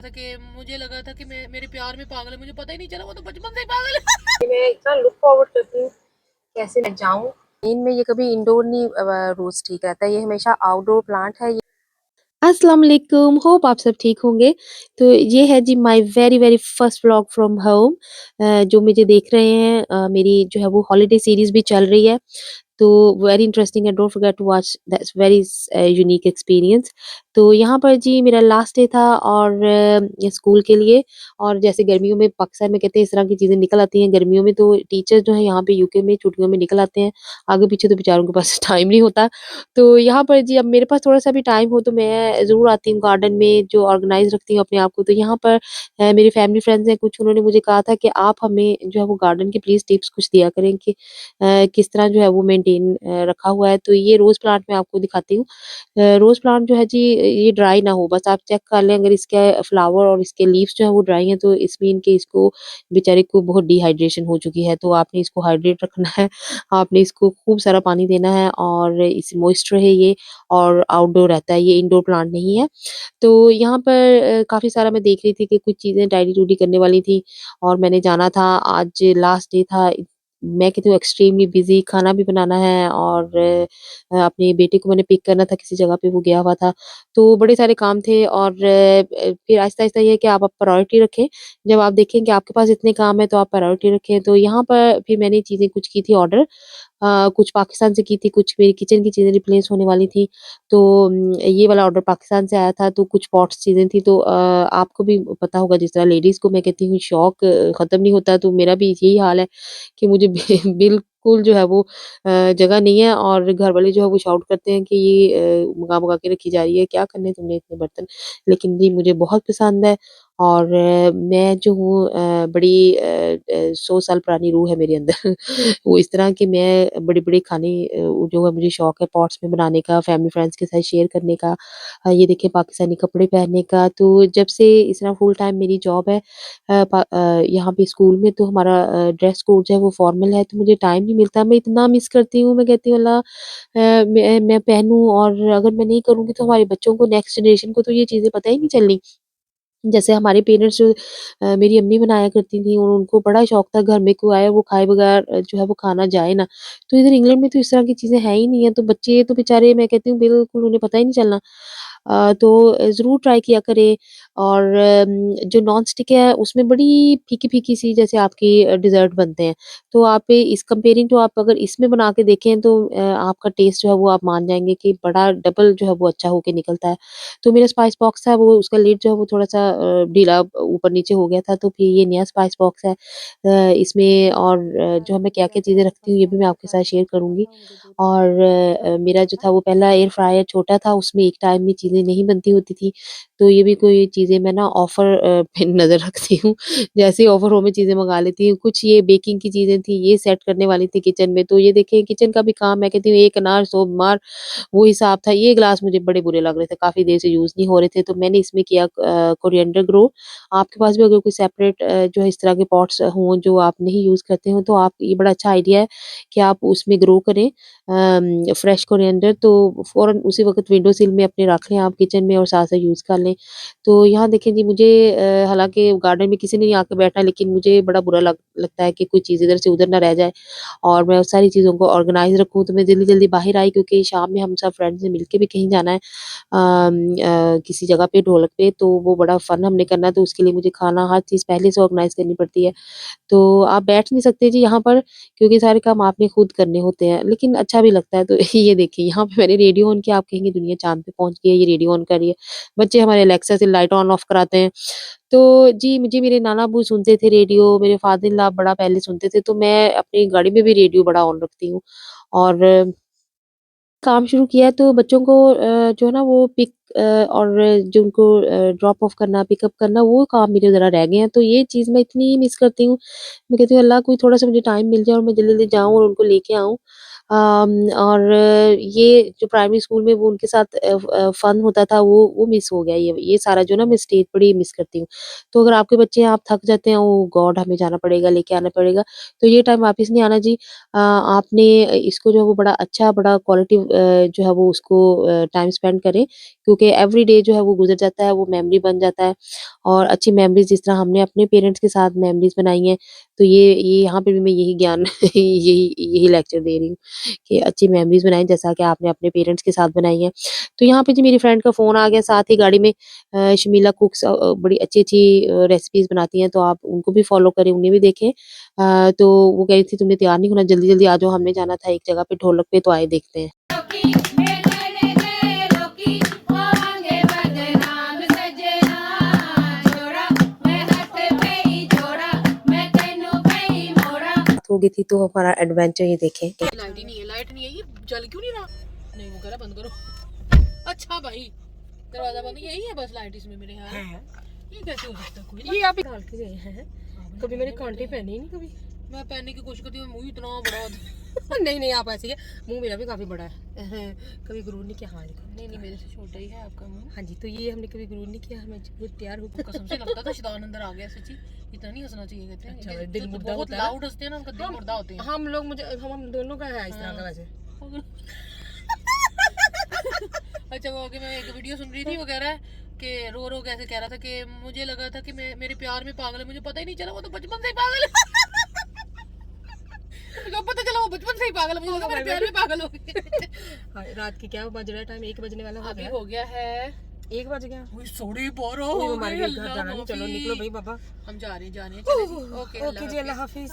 था कि मुझे लगा था कि मैं मेरे प्यार में पागल है, मुझे पता ही नहीं चला वो तो बचपन से ही पागल है। मैं इतना लुक फॉरवर्ड करती हूँ कैसे मैं जाऊँ। इनमें ये कभी इंडोर नहीं रोज ठीक रहता है, ये हमेशा आउटडोर प्लांट है। अस्सलाम वालेकुम, होप आप सब ठीक होंगे। तो ये है जी my very very first vlog from home. जो मुझे देख रहे हैं, मेरी जो है वो हॉलिडे सीरीज भी चल रही है। तो वेरी इंटरेस्टिंग है, don't forget to watch, that's very unique experience. तो यहाँ पर जी मेरा लास्ट डे था और स्कूल के लिए। और जैसे गर्मियों में पाकिस्तान में कहते हैं इस तरह की चीज़ें निकल आती हैं, गर्मियों में तो टीचर जो है यहाँ पे यूके में छुट्टियों में निकल आते हैं। आगे पीछे तो बेचारों के पास टाइम नहीं होता। तो यहाँ पर जी अब मेरे पास थोड़ा-सा भी टाइम हो तो मैं ज़रूर आती हूँ गार्डन में, जो ऑर्गनाइज़ रखती हूँ अपने आप को। तो यहाँ पर मेरी फैमिली फ्रेंड्स हैं कुछ, उन्होंने मुझे कहा था कि आप हमें जो है वो गार्डन की प्लीज़ टिप्स कुछ दिया करें कि किस तरह जो है वो मेंटेन रखा हुआ है। तो ये रोज़ प्लांट मैं आपको दिखाती हूँ। रोज़ प्लांट जो है जी ये ड्राई ना हो, बस आप चेक कर लें अगर इसके फ्लावर और इसके लीव्स जो हैं वो ड्राई हैं तो इस मीन कि इसको बेचारे को बहुत डिहाइड्रेशन हो चुकी है। तो आपने इसको हाइड्रेट रखना है, आपने इसको खूब सारा पानी देना है और इस मॉइस्चर है ये और आउटडोर रहता है, ये इंडोर प्लांट नहीं है। तो यहाँ पर काफ़ी सारा मैं देख रही थी कि कुछ चीज़ें डायरी-डूडी करने वाली थी और मैंने जाना था, आज लास्ट डे था। मैं कहती हूँ एक्सट्रीमली बिज़ी, खाना भी बनाना है और अपने बेटे को मैंने पिक करना था, किसी जगह पे वो गया हुआ था। तो बड़े सारे काम थे और फिर आहिस्ता-आहिस्ता ये है कि आप प्रायोरिटी रखें। जब आप देखें कि आपके पास इतने काम हैं तो आप प्रायोरिटी रखें। तो यहाँ पर फिर मैंने चीज़ें कुछ की थी ऑर्डर, कुछ पाकिस्तान से की थी, कुछ मेरी किचन की चीज़ें रिप्लेस होने वाली थी। तो ये वाला ऑर्डर पाकिस्तान से आया था, तो कुछ पॉट्स चीज़ें थी। तो आपको भी पता होगा जिस तरह लेडीज़ को मैं कहती हूँ शौक खत्म नहीं होता, तो मेरा भी यही हाल है कि मुझे बिल्कुल जो है वो जगह नहीं है और घर वाले जो है वो शाउट करते हैं कि ये मँगा-मँगा के रखी जा रही है, क्या करने तुमने इतने बर्तन? लेकिन जी मुझे बहुत पसंद है और मैं जो हूँ बड़ी 100 साल पुरानी रूह है मेरे अंदर। वो इस तरह के मैं बड़े-बड़े खाने जो है मुझे शौक है पॉट्स में बनाने का, फैमिली फ्रेंड्स के साथ शेयर करने का। ये देखिए पाकिस्तानी कपड़े पहनने का। तो जब से इस तरह फुल टाइम मेरी जॉब है यहाँ पे स्कूल में, तो हमारा ड्रेस कोड जो है वो फॉर्मल है, तो मुझे टाइम नहीं मिलता। मैं इतना मिस करती हूँ, मैं कहती हूँ अल्लाह मैं पहनूँ और अगर मैं नहीं करूँगी तो हमारे बच्चों को, नेक्स्ट जनरेशन को तो ये चीज़ें पता ही नहीं चलनी। जैसे हमारे पेरेंट्स जो मेरी अम्मी बनाया करती थीं और उनको बड़ा शौक था घर में कोई आए वो खाए बगैर जो है वो खाना जाए ना। तो इधर इंग्लैंड में तो इस तरह की चीज़ें हैं ही नहीं है, तो बच्चे तो बेचारे मैं कहती हूँ बिल्कुल उन्हें पता ही नहीं चलना। तो ज़रूर ट्राई किया करें और जो नॉन स्टिक है उसमें बड़ी फीकी-फीकी सी जैसे आपकी डेज़र्ट बनते हैं। तो आप इस कंपेयरिंग टू आप अगर इसमें बना के देखें तो आपका टेस्ट जो है वो आप मान जाएँगे कि बड़ा डबल जो है वो अच्छा होके निकलता है। तो मेरा स्पाइस बॉक्स था वो उसका लिड जो है वो थोड़ा-सा ढीला ऊपर-नीचे हो गया था, तो फिर ये नया स्पाइस बॉक्स है। इसमें और जो है मैं क्या-क्या चीज़ें रखती हूँ ये भी मैं आपके साथ शेयर करूँगी। और मेरा जो था वो पहला एयर फ्रायर छोटा था, उसमें एक टाइम में चीज़ें नहीं बनती होती थी, तो ये भी कोई चीज़ें मैं ना ऑफ़र पे नज़र रखती हूँ। जैसे ही ऑफ़र हो मैं चीज़ें मँगा लेती हूँ। कुछ ये बेकिंग की चीज़ें थी, ये सेट करने वाली थी किचन में, तो ये देखिए किचन का भी काम मैं कहती हूँ एक अनार सौ बीमार वो हिसाब था। ये ग्लास मुझे बड़े बुरे लग रहे थे, काफ़ी देर से यूज़ नहीं हो रहे थे, तो मैंने इसमें किया कोरिएंडर ग्रो। आपके पास भी अगर कोई सेपरेट जो है इस तरह के पॉट्स हों जो आप नहीं यूज़ करते हो, तो आप ये बड़ा अच्छा आइडिया है कि आप उसमें ग्रो करें फ्रेश कोरिएंडर, तो फ़ौरन उसी वक़्त विंडो सिल में अपने रख लें आप किचन में और साथ-साथ यूज़ कर लें। तो यहाँ देखें जी मुझे हालाँकि गार्डन में किसी ने नहीं आके बैठना, लेकिन मुझे बड़ा बुरा लगता है कि कोई चीज़ इधर से उधर ना रह जाए और मैं उस सारी चीज़ों को ऑर्गनाइज़ रखूँ। तो मैं जल्दी-जल्दी बाहर आई क्योंकि शाम में हम सब फ्रेंड्स ने मिलके भी कहीं जाना है किसी जगह पे ढोलक पे, तो वो बड़ा फन हमने करना है, तो उसके लिए मुझे खाना हर चीज़ पहले से ऑर्गनाइज़ करनी पड़ती है। तो आप बैठ नहीं सकते जी यहाँ पर क्योंकि सारे काम आपने खुद करने होते हैं, लेकिन अच्छा भी लगता है। तो ये देखिए यहाँ पे मैंने रेडियो ऑन किया, आप कहेंगे दुनिया चाँद पे पहुँच गई है, ये रेडियो ऑन कर रही है। बच्चे हमारे एलेक्सा से लाइट ऑन ऑफ कराते हैं। तो जी मुझे मेरे नाना-अब्बू सुनते थे रेडियो, मेरे फादर इन लॉ बड़ा पहले सुनते थे, तो मैं अपनी गाड़ी में भी रेडियो बड़ा ऑन रखती हूँ और काम शुरू किया है तो बच्चों को जो है ना वो पिक और जो उनको ड्रॉप ऑफ करना, पिकअप करना वो काम मेरे ज़रा रह गए हैं। तो ये चीज़ मैं इतनी मिस करती हूँ। मैं कहती हूँ अल्लाह कोई थोड़ा-सा मुझे टाइम मिल जाए और मैं जल्दी-जल्दी जाऊँ और उनको लेके आऊँ। और ये जो प्राइमरी स्कूल में वो उनके साथ फन होता था वो मिस हो गया, ये सारा जो ना मैं स्टेज बड़ी मिस करती हूँ। तो अगर आपके बच्चे आप थक जाते हैं, ओह गॉड हमें जाना पड़ेगा, लेके आना पड़ेगा, तो ये टाइम वापस नहीं आना जी। आपने इसको जो है वो बड़ा अच्छा, बड़ा क्वालिटी जो है वो उसको टाइम स्पेंड करें, क्योंकि एवरीडे जो है वो गुज़र जाता है, वो मेमोरी बन जाता है। और अच्छी मेमोरीज़ जिस तरह हमने अपने पेरेंट्स के साथ मेमोरीज़ बनाई हैं, तो ये यहाँ पे भी मैं यही ज्ञान यही यही लेक्चर दे रही हूँ कि अच्छी मेमोरीज़ बनाएँ जैसा कि आपने अपने पेरेंट्स के साथ बनाई हैं। तो यहाँ पे जी मेरी फ्रेंड का फ़ोन आ गया साथ ही गाड़ी में। शमीला कुक्स बड़ी अच्छी-अच्छी रेसिपीज़ बनाती हैं, तो आप उनको भी फ़ॉलो करें, उन्हें भी देखें। तो वो कह रही थी तुमने तैयार नहीं होना, जल्दी-जल्दी आ जाओ, हमने जाना था एक जगह पे ढोलक पे, तो आए देखते हैं। हो गई थी तो हमारा एडवेंचर ये देखें। लाइट ही नहीं है, लाइट नहीं है, ये जल क्यों नहीं रहा? नहीं, वो कह रहा बंद करो। अच्छा भाई, दरवाजा बंद, यही है बस लाइट इसमें मेरे यहाँ। ये कैसे हो सकता है? कोई ये आप डाल के गए हैं, कभी मैंने कांटे पहने ही नहीं कभी। मैं पहनने की कोशिश करती हूँ, मुंह इतना बड़ा नहीं नहीं, आप ऐसे ही है, मुंह मेरा भी काफी बड़ा है। कभी गुरूर नहीं किया। हाँ देखो, नहीं नहीं, मेरे से छोटा ही है आपका मुंह। हाँ जी, तो ये हमने कभी गुरूर नहीं किया, मैं बहुत तैयार हूँ। कसम से लगता था शैतान अंदर आ गया, सच्ची। इतना नहीं हंसना चाहिए, कहते हैं अच्छा, ये दिल जो मुर्दा बहुत होता है ना? लाउड हंसते हैं ना, उनका दिल मुर्दा होते हैं। हम लोग मुझे हम दोनों का है इस तरह का वैसे। अच्छा, वो आगे मैं एक वीडियो सुन रही थी, वो कह रहा है कि रो रो कैसे कह रहा था कि मुझे लगा था कि मैं मेरे प्यार में पागल है, मुझे पता ही नहीं चला वो तो बचपन से ही पागल है। मुझे पता चला वो बचपन से ही पागल है, मुझे लगा मेरे प्यार में पागल हो गई। हाँ, रात की क्या बज रहा है टाइम? 1 बजने वाला हो अभी गया। हो गया है 1 बज गया। वही सोड़ी बोरो नहीं, हो हमारे गई। घर जाना नहीं, चलो निकलो भाई बाबा। हम जा रहे हैं, चले जी। ओके ओके जी, अल्लाह हाफिज।